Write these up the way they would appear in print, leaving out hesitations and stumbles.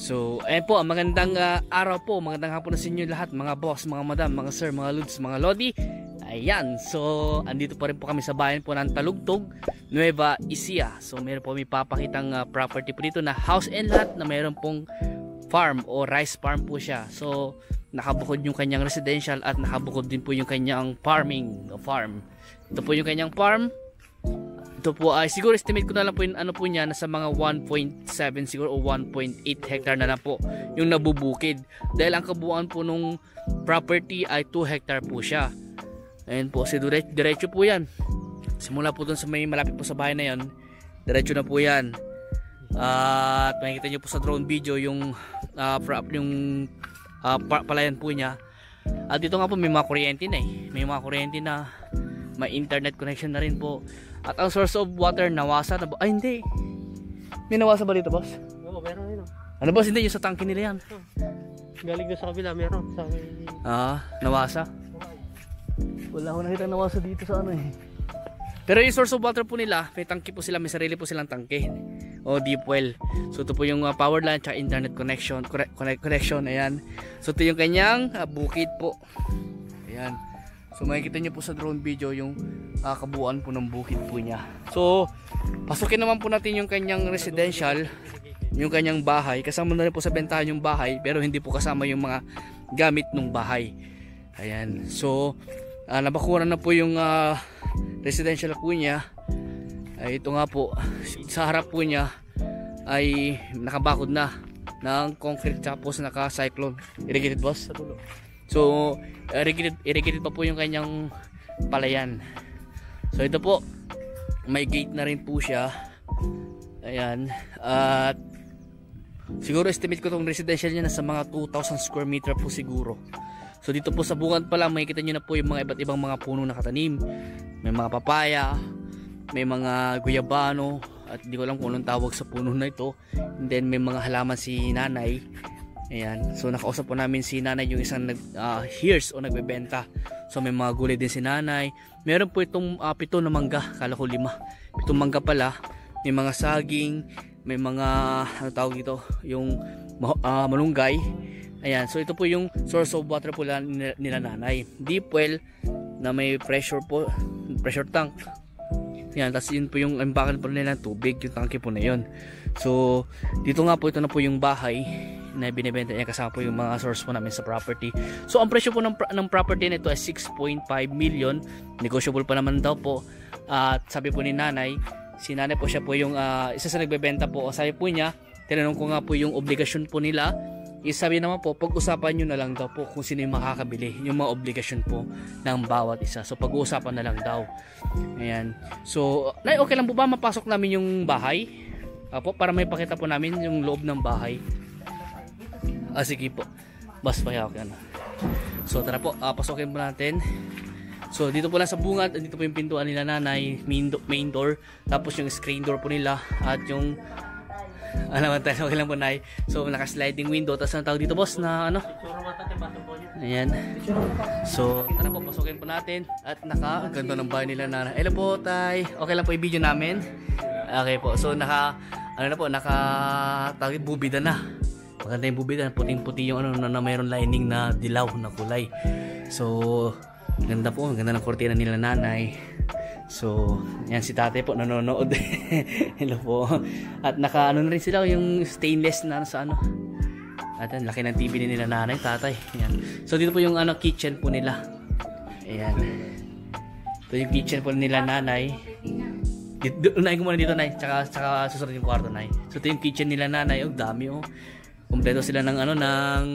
So, ayan po, magandang araw po, magandang hapon na sa inyo lahat, mga boss, mga madam, mga sir, mga lods, mga lodi. Ayan, so, andito pa rin po kami sa bayan po ng Talugtog, Nueva Ecija. So, meron po may papakitang property po dito na house and lot na meron pong farm o rice farm po siya. So, nakabukod yung kanyang residential at nakabukod din po yung kanyang farming farm. Ito po yung kanyang farm. Ito po ay siguro estimate ko na lang po yung ano po niya, nasa mga 1.7 siguro o 1.8 hectare na lang po yung nabubukid. Dahil ang kabuuan po nung property ay 2 hectare po siya. Ayan po, diretso po yan. Simula po dun sa may malapit po sa bahay na yan, diretso na po yan. At makikita nyo po sa drone video yung palayan po niya. At dito nga po may mga kuryente na eh. May mga kuryente na, may internet connection na rin po. At ang source of water, nawasa na ba? Ay, hindi. May nawasa ba dito, boss? Oo, meron yun. Ano, boss? Hindi, yung sa tangke nila yan. Galing doon sa kabila, meron. Sa Nawasa? Wala ko nakita nawasa dito sa ano eh. Pero yung source of water po nila, may tangke po sila, may sarili po silang tangke. O deep well. So ito po yung power line at internet connection. Connection, ayan. So ito yung kanyang bukid po. Ayan. So makikita nyo po sa drone video yung kabuuan po ng bukid po niya. So pasukin naman po natin yung kanyang residential, yung kanyang bahay. Kasama na rin po sa bentahan yung bahay, pero hindi po kasama yung mga gamit ng bahay. Ayan. So nabakuran na po yung residential po niya. Ito nga po, sa harap po niya ay nakabakod na ng concrete tapos naka-cyclone. Irrigated, boss? Sa dulo. So, irrigated pa po yung kanyang palayan. So, ito po, may gate na rin po siya. Ayan. At siguro estimate ko itong residential niya nasa mga 2,000 square meter po siguro. So, dito po sa bungad pa lang, makikita nyo na po yung mga iba't ibang mga puno na katanim. May mga papaya, may mga guyabano, at hindi ko alam kung anong tawag sa puno na ito. And then, may mga halaman si nanay. Ayan. So nakausap po namin si nanay, yung isang hears o nagbebenta. So may mga gulay din si nanay. Meron po itong 7 na mangga, kala ko 5. 7 mangga pala. May mga saging, may mga ano tawag dito, yung malunggay. Ayan. So ito po yung source of water po nila nanay. Deep well na may pressure po, pressure tank. Ayan, tapos yun po yung imbakan po nila ng tubig, yung tangke po na yun. So dito nga po, ito na po yung bahay na binibenta niya, kasama po yung mga source po namin sa property. So ang presyo po ng property nito ay 6.5 million. Negotiable pa naman daw po. At sabi po ni nanay, si nanay po, siya po yung isa sa nagbebenta po. Sabi po niya, tinanong ko nga po yung obligasyon po nila. Sabi naman po, pag-usapan nyo na lang daw po kung sino yung makakabili, yung mga obligasyon po ng bawat isa. So pag-uusapan na lang daw. Ayan. So nay, okay lang po ba mapasok namin yung bahay? Apo, para may pakita po namin yung loob ng bahay. Sige po. Bas pa okay na. So tara po, pasokin po natin. So dito po lang sa bungad, dito po yung pintuan nila nanay, main door, tapos yung screen door po nila at yung naman tayo, okay lang po nay. So naka-sliding window, tapos ang tawag dito, boss, na ano? Ayan. So tara po, pasokin po natin at ang ganda ng bahay nila nanay. Hello po tay. Okay lang po i-video namin. Okay po. So tawag bubida na. Maganda yung bubida, puting-puti yung ano na mayroon lining na dilaw na kulay. So ganda po, ganda ng kortina nila nanay. So yan si tatay po nanonood. Hello po. At naka ano na rin sila, yung stainless na sa ano. At laki ng TV nila nanay, tatay. Yan. So dito po yung kitchen po nila. Ayan. Ito yung kitchen po nila nanay. Unahin ko muna dito, nay. Tsaka susunod yung kwarto, nay. So ito yung kitchen nila nanay. Oh, dami oh. Kompleto sila ng ng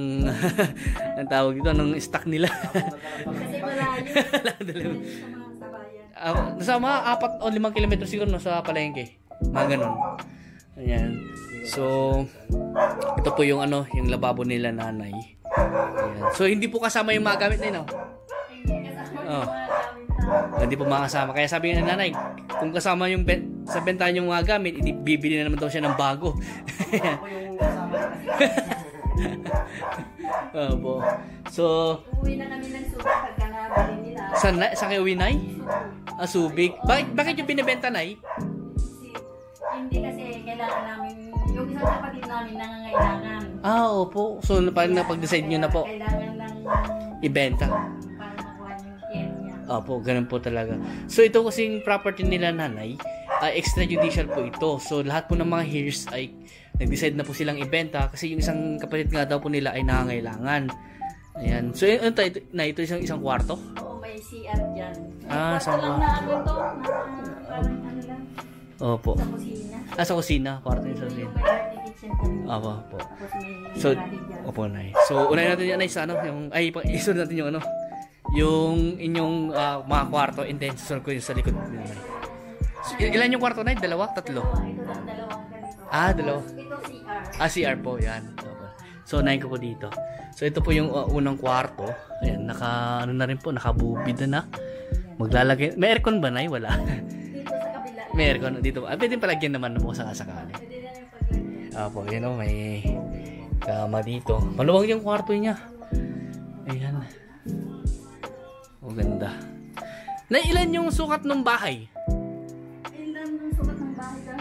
tawag dito, ng stock nila. Kasi malayo. Nasa mga 4 o 5 kilometro siguro sa palengke. Mga ganun. Ayan. So ito po yung yung lababo nila nanay. Ayan. So hindi po kasama yung mga gamit na yun. Hindi po makasama. Kaya sabi ng nanay, kung kasama yung sa bentahan yung mga gamit, bibili na naman daw siya ng bago. Opo. So, uwi na kami ng Subic pagka nabili nila. Saan kayo uwi, nay? Subic. Bakit yung binibenta, nay? Hindi kasi kailangan namin, yung isang kapatid namin nangangailangan. Opo. So, parang napag-decide nyo na po. Kailangan lang Ibenta. para makuha yung care niya. Opo, ganun po talaga. So, ito kasing property nila nanay, extrajudicial po ito. So, lahat po ng mga heirs ay nag-decide na po silang ibenta kasi yung isang kapatid nga daw po nila ay nangangailangan. Ayan. So, ito isang kwarto. Oo, may CR dyan. Sa Kwarto lang na ano to, parang ano lang, Opo. sa kusina. Sa kusina. Kwarto yung sa kusina. May dirty kitchen kami. Opo, po. Tapos may So, garage dyan. opo, nay. So, unahin natin yan, nay, sa ano, isunod natin yung ano, yung inyong mga kwarto, and then susunod ko yung sa likod nila, nay. So, ilan yung kwarto, nay? Dalawa? Tatlo? Ito lang, dalawang ganito. Dalawa. Ito CR. CR po, yan. Opo. So, unahin ko po dito. So, ito po yung unang kwarto. Ayan, ano na rin po, nakabubid na. Maglalagay. May aircon ba, nay? Wala. Dito sa kabila. May aircon dito. Pwede palagyan naman mo sa sakali. Pwede na yung paglagyan. Opo, yun o, may kama dito. Maluwag yung kwarto niya. Ayan. O, ganda. Na ilan yung sukat ng bahay? Ilan yung sukat ng bahay ka?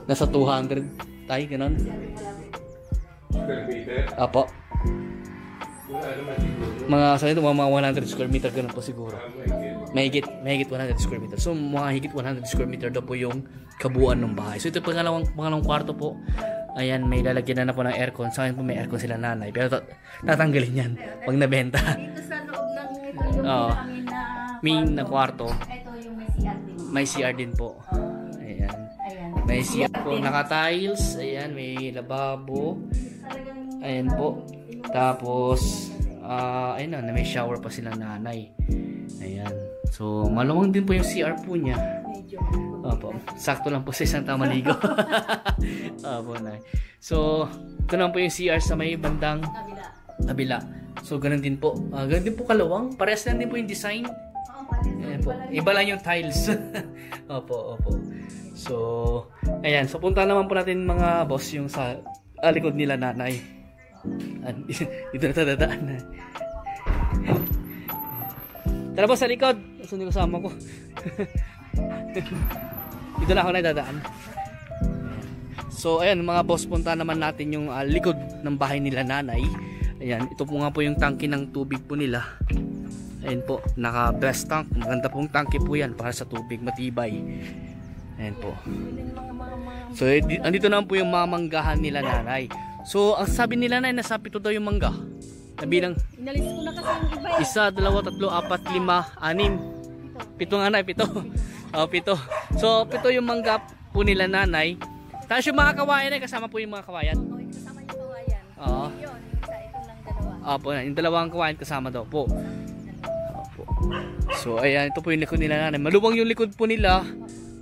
Nasa 200 tayo, ganun. Square meter? Apo. Wala naman siguro. Mga sa ito, mga 100 square meter ganun po siguro. Mahigit. Mahigit 100 square meter. So, mga higit 100 square meter daw po yung kabuuan ng bahay. So, ito pangalawang kwarto po. Ayan, may lalagyan na po ng aircon. Sa akin po may aircon sila nanay. Pero tatanggalin yan pag nabenta. Dito sa loob ng ito yung Oo. main Main na na kwarto. Ito yung may CR din. May CR din po. Ayan. Ayan. May CR po, naka-tiles. Ayan, may lababo. Talagang Ayan po. Tapos, ayun na, may shower pa silang nanay. Ayan. So, maluwang din po yung CR po niya. medyo Opo. Sakto lang po sa isang tamaligo. Opo, nay. So, ito naman po yung CR sa may bandang kabila. kabila. So, ganun din po. Ganun din po kalawang. Parehas lang din po yung design. Oo, pati Ayan po. Iba lang yung tiles. Opo, opo. So, ayan. So, punta naman po natin mga boss yung sa likod nila nanay. Dito na dadaan na. Tara boss, sa likod. Sunod yung kasama ko. Dito na ako na dadaan. So, ayan mga boss, punta naman natin yung likod ng bahay nila nanay. Ayan, ito po nga po yung tangke ng tubig po nila. Ayan po, naka breast tank. Maganda pong tangke po yan para sa tubig, matibay. Ayan po. So, andito naman po yung mga manggahan nila nanay. So, ang sabi nila nanay, nasa 7 daw yung mangga. Nabilang Inalis ko na kasi yung iba. 1, 2, 3, 4, 5, 6, 7. 7 nga na, 7. Oh, 7. So, 7 yung mangga po nila nanay. Tapos yung mga kawayan ay kasama po yung mga kawayan. Oo, kasama yung kawayan. Oo. Yun, ito lang dalawa. Opo, yung dalawang kawayan kasama daw po. Opo. So, ayan, ito po yung likod nila nanay. Maluwang yung likod po nila.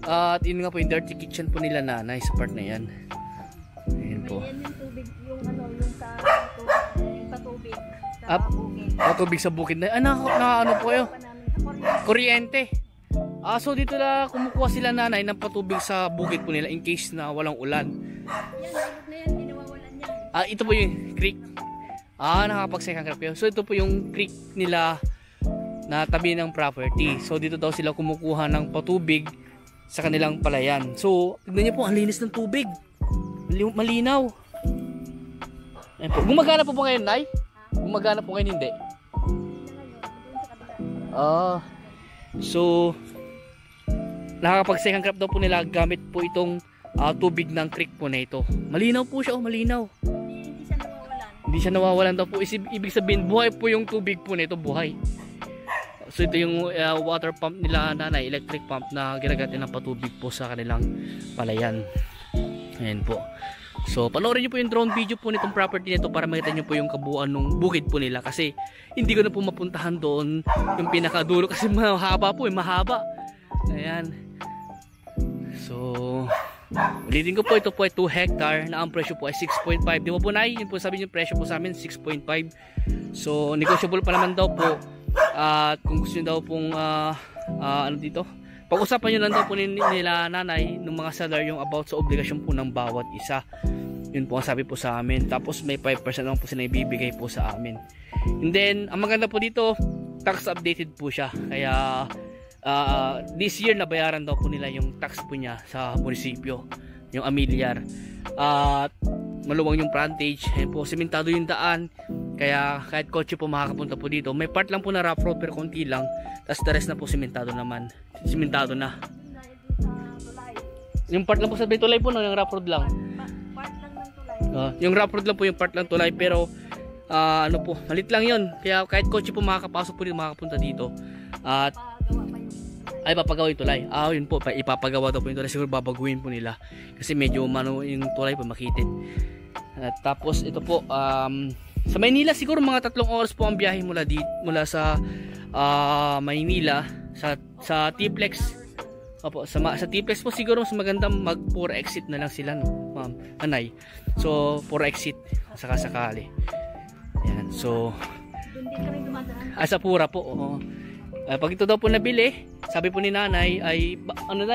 At yun nga po yung dirty kitchen po nila nanay sa part na yan. Ayan po. Yan yung tubig, yung ano, yung sa tubig, yung patubig sa Up. bukid. Tubig sa bukid na. Ano po kayo? Pa namin sa Kuryente. kuryente. So dito na kumukuha sila nanay ng patubig sa bukid po nila in case na walang ulan. Yan, ilog na yan, dinawawalan yan. Ito po yung creek. Nakapag-second crop yun. So ito po yung creek nila na tabi ng property. So dito daw sila kumukuha ng patubig sa kanilang palayan. So tignan niyo po, ang linis ng tubig. Malinaw. Ayan po. Gumagana po ba ngayon, nay? Gumagana po ngayon, hindi? So nakakapag second crop daw po nila gamit po itong tubig ng creek po na ito. Malinaw po siya, malinaw. Hindi siya nawawalan. Hindi siya nawawalan daw po. Ibig sabihin, buhay po yung tubig po na ito, buhay. So ito yung water pump nila nanay, electric pump na ginagamit ng patubig po sa kanilang palayan. Ayan po. So panoorin nyo po yung drone video po nitong property nito para makita nyo po yung kabuuan ng bukid po nila. Kasi hindi ko na po mapuntahan doon yung pinakadulo kasi mahaba po, mahaba. Ayan. So ulitin ko po, ito po ay 2 hectare na ang presyo po ay 6.5. Di ba po nay? Yun po sabi yung presyo po sa amin 6.5. So negotiable pa naman daw po. At kung gusto nyo daw pong ano dito, pag-usapan nyo lang daw po nila nanay ng mga seller yung about sa obligasyon po ng bawat isa. Yun po ang sabi po sa amin. Tapos may 5% lang po sila ibibigay po sa amin. And then ang maganda po dito, tax updated po siya. Kaya this year nabayaran daw po nila yung tax po niya sa munisipyo, yung amilyar. At maluwang yung frontage, ayun po, simentado yung daan, kaya kahit kotse po makakapunta po dito. May part lang po na rough road pero konti lang, tapos the rest na po simentado naman, simentado na. Yung part lang po sa tulay po, no, yung rough road lang. Part lang ng tulay. Yung rough road lang po yung part lang tulay, pero ano po, malit lang yun, kaya kahit kotse po makakapasok po dito, makakapunta dito. At ay papagawa yung tulay. Yun po, ipapagawa daw po yung tulay. Siguro babaguhin po nila kasi medyo mano yung tulay po makitid. At tapos ito po, sa Maynila siguro mga 3 oras po ang biyahe mula sa Maynila sa T-Plex. Opo, sa T-Plex po siguro mas magandang mag 4 exit na lang sila, no, ma'am, anay. So 4 exit sakali. Ayan, so Doon din kami dumadaan. sa Pura po, oo. Pag ito daw po nabili, sabi po ni nanay ay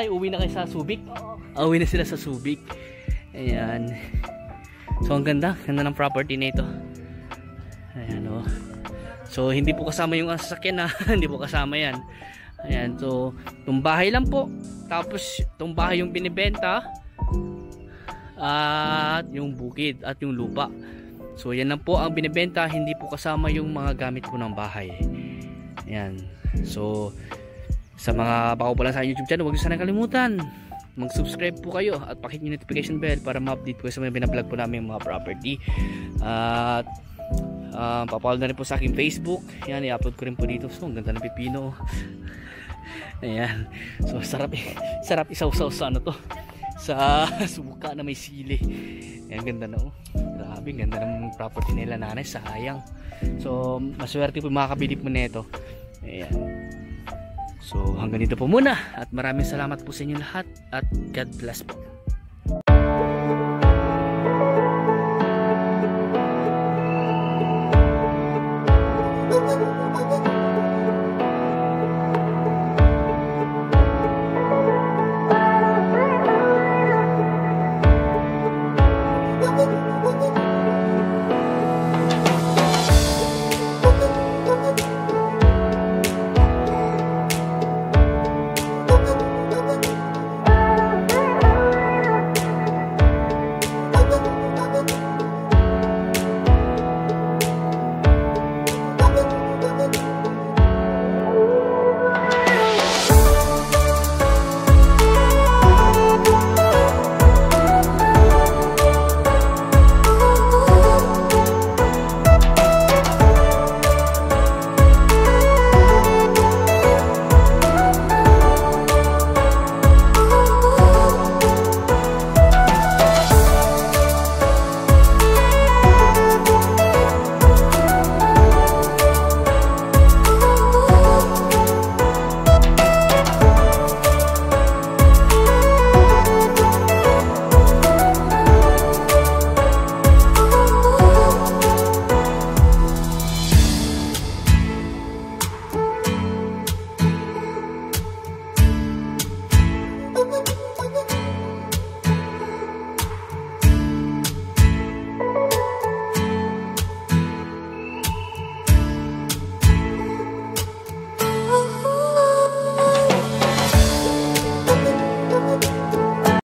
uwi na kayo sa Subic. Uwi na sila sa Subic. Ayan. So ang ganda ng property na ito. Ayan, oh. So hindi po kasama yung sasakyan na, hindi po kasama yan. Ayan, so itong bahay lang po. Tapos itong bahay yung binibenta at yung bukid at yung lupa. So yan lang po ang binibenta, hindi po kasama yung mga gamit po ng bahay. Ayan. So sa mga bago pa lang sa YouTube channel, huwag niyo sana kalimutan mag-subscribe po kayo at pakihit yung notification bell para ma-update po sa mga binablog po namin mga property. At papalo na rin po sa aking Facebook. Yan, i-upload ko rin po dito. So ang ganda ng pipino. Ayan. So sarap isaw-saw sa ano to, sa suka na may sili. Ayan, ganda na, oh. Grabe, ganda ng property nila nanay, sayang. So maswerte po makakabili po nito. Ayan. So hanggang dito po muna at maraming salamat po sa inyo lahat at God bless po.